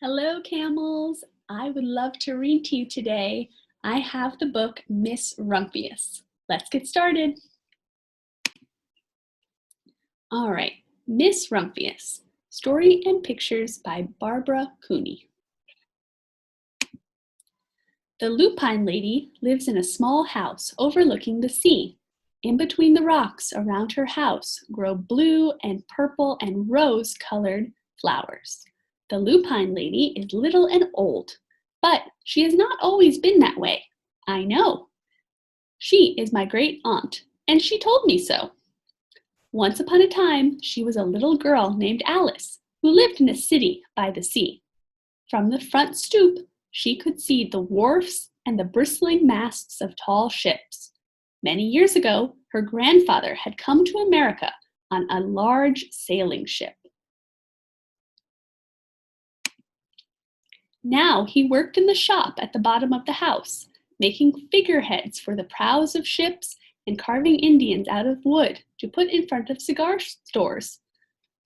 Hello, camels. I would love to read to you today. I have the book MissRumphius. Let's get started. All right, MissRumphius, story and pictures by Barbara Cooney. The lupine lady lives in a small house overlooking the sea. In between the rocks around her house grow blue and purple and rose-colored flowers. The lupine lady is little and old, but she has not always been that way. I know. She is my great aunt, and she told me so. Once upon a time, she was a little girl named Alice, who lived in a city by the sea. From the front stoop, she could see the wharfs and the bristling masts of tall ships. Many years ago, her grandfather had come to America on a large sailing ship. Now he worked in the shop at the bottom of the house, making figureheads for the prows of ships and carving Indians out of wood to put in front of cigar stores.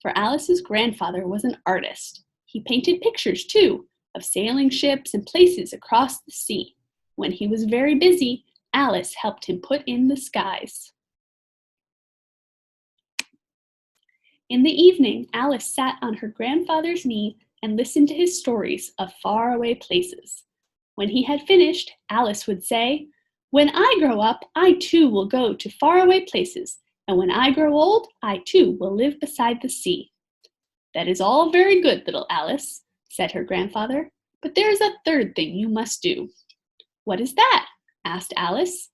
For Alice's grandfather was an artist. He painted pictures, too, of sailing ships and places across the sea. When he was very busy, Alice helped him put in the skies. In the evening, Alice sat on her grandfather's knee and listened to his stories of faraway places. When he had finished, Alice would say, "When I grow up, I too will go to faraway places, and when I grow old, I too will live beside the sea." "That is all very good, little Alice," said her grandfather, "but there is a third thing you must do." "What is that?" asked Alice.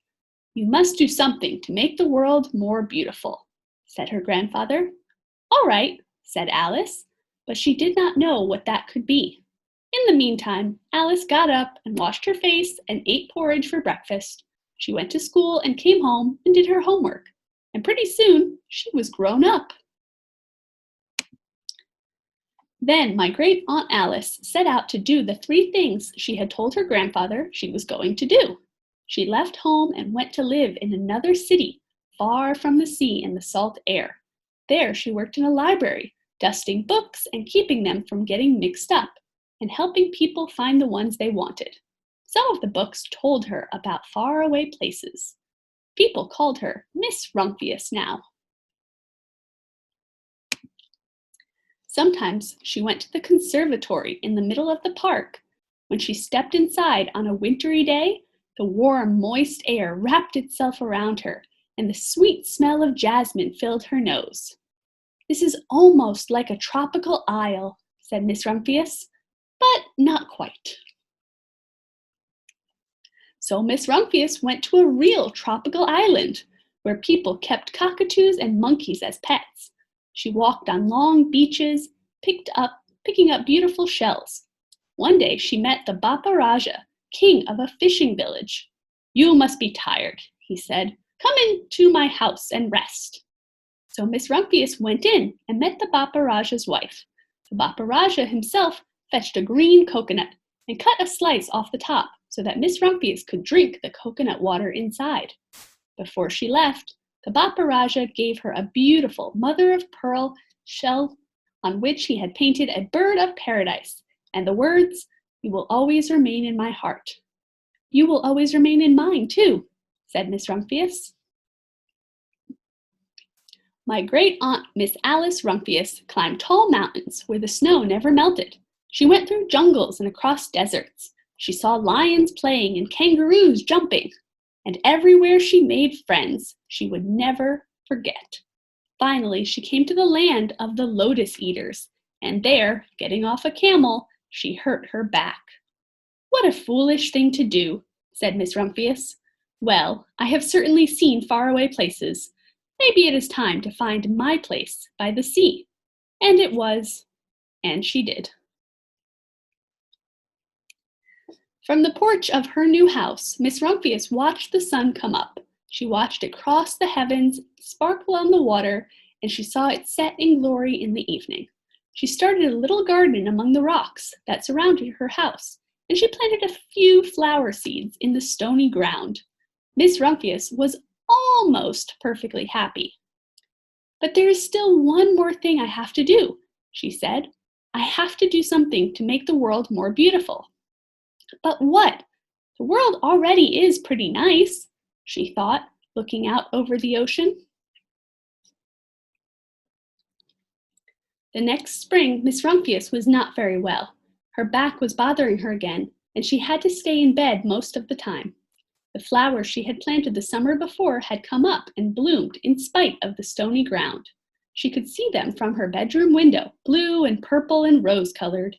"You must do something to make the world more beautiful," said her grandfather. "All right," said Alice, but she did not know what that could be. In the meantime, Alice got up and washed her face and ate porridge for breakfast. She went to school and came home and did her homework, and pretty soon she was grown up. Then my great Aunt Alice set out to do the 3 things she had told her grandfather she was going to do. She left home and went to live in another city, far from the sea and the salt air. There she worked in a library, dusting books and keeping them from getting mixed up, and helping people find the ones they wanted. Some of the books told her about faraway places. People called her MissRumphius now. Sometimes she went to the conservatory in the middle of the park. When she stepped inside on a wintry day, the warm, moist air wrapped itself around her, and the sweet smell of jasmine filled her nose. "This is almost like a tropical isle," said MissRumphius, "but not quite." So MissRumphius went to a real tropical island, where people kept cockatoos and monkeys as pets. She walked on long beaches, picking up beautiful shells. One day she met the Bapa Raja, king of a fishing village. "You must be tired," he said. "Come into my house and rest." So MissRumphius went in and met the Bapa Raja's wife. The Bapa Raja himself fetched a green coconut and cut a slice off the top so that MissRumphius could drink the coconut water inside. Before she left, the Bapa Raja gave her a beautiful mother-of-pearl shell on which he had painted a bird of paradise and the words, "You will always remain in my heart." "You will always remain in mine, too," said MissRumphius. My great aunt, Miss Alice Rumphius, climbed tall mountains where the snow never melted. She went through jungles and across deserts. She saw lions playing and kangaroos jumping. And everywhere she made friends she would never forget. Finally, she came to the land of the lotus eaters, and there, getting off a camel, she hurt her back. "What a foolish thing to do," said MissRumphius. "Well, I have certainly seen faraway places. Maybe it is time to find my place by the sea." And it was, and she did. From the porch of her new house, MissRumphius watched the sun come up. She watched it cross the heavens, sparkle on the water, and she saw it set in glory in the evening. She started a little garden among the rocks that surrounded her house, and she planted a few flower seeds in the stony ground. MissRumphius was almost perfectly happy. "But there is still one more thing I have to do," she said. I have to do something to make the world more beautiful. But what? The world already is pretty nice, she thought, looking out over the ocean. The next spring, MissRumphius was not very well. Her back was bothering her again, and she had to stay in bed most of the time. The flowers she had planted the summer before had come up and bloomed in spite of the stony ground. She could see them from her bedroom window, blue and purple and rose-colored.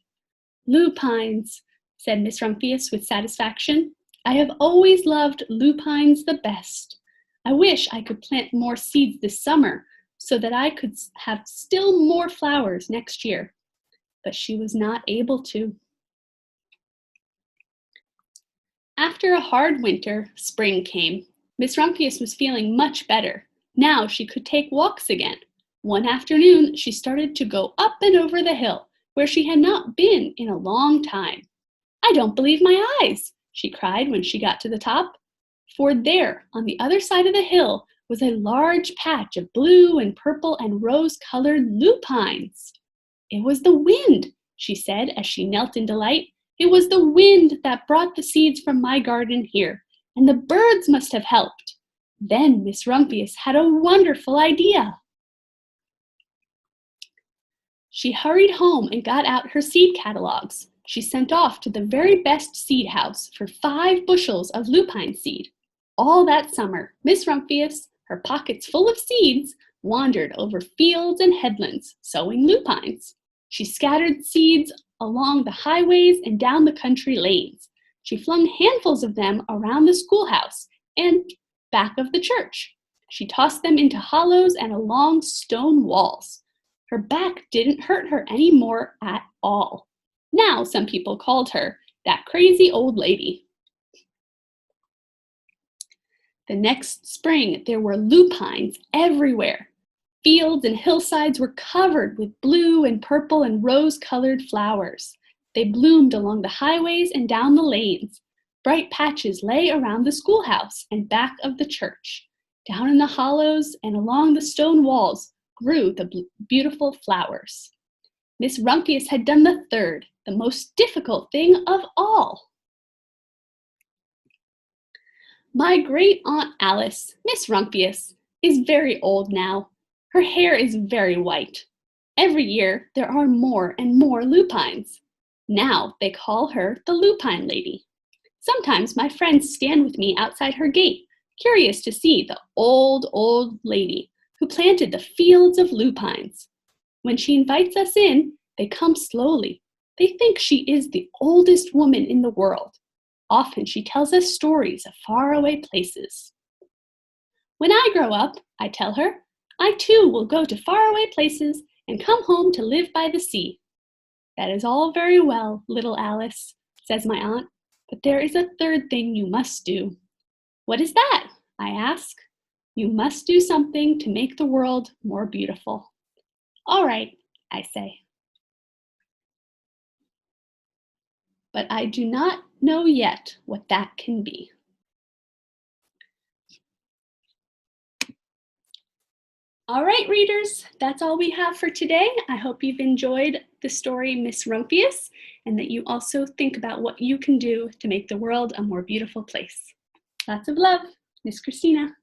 "Lupines," said MissRumphius with satisfaction. "I have always loved lupines the best. I wish I could plant more seeds this summer so that I could have still more flowers next year." But she was not able to. After a hard winter, spring came. MissRumphius was feeling much better. Now she could take walks again. One afternoon, she started to go up and over the hill, where she had not been in a long time. "I don't believe my eyes," she cried when she got to the top. For there, on the other side of the hill, was a large patch of blue and purple and rose-colored lupines. "It was the wind," she said as she knelt in delight. "It was the wind that brought the seeds from my garden here, and the birds must have helped." Then MissRumphius had a wonderful idea. She hurried home and got out her seed catalogs. She sent off to the very best seed house for 5 bushels of lupine seed. All that summer, MissRumphius, her pockets full of seeds, wandered over fields and headlands, sowing lupines. She scattered seeds along the highways and down the country lanes. She flung handfuls of them around the schoolhouse and back of the church. She tossed them into hollows and along stone walls. Her back didn't hurt her any more at all. Now some people called her that crazy old lady. The next spring, there were lupines everywhere. Fields and hillsides were covered with blue and purple and rose-colored flowers. They bloomed along the highways and down the lanes. Bright patches lay around the schoolhouse and back of the church. Down in the hollows and along the stone walls grew the beautiful flowers. MissRumphius had done the third, the most difficult thing of all. My great-aunt Alice, MissRumphius, is very old now. Her hair is very white. Every year, there are more and more lupines. Now they call her the Lupine Lady. Sometimes my friends stand with me outside her gate, curious to see the old lady who planted the fields of lupines. When she invites us in, they come slowly. They think she is the oldest woman in the world. Often she tells us stories of faraway places. "When I grow up," I tell her, "I too will go to faraway places and come home to live by the sea." "That is all very well, little Alice," says my aunt, "but there is a third thing you must do." "What is that?" I ask. "You must do something to make the world more beautiful." "All right," I say. But I do not know yet what that can be. All right, readers, that's all we have for today. I hope you've enjoyed the story MissRumphius and that you also think about what you can do to make the world a more beautiful place. Lots of love, Miss Christina.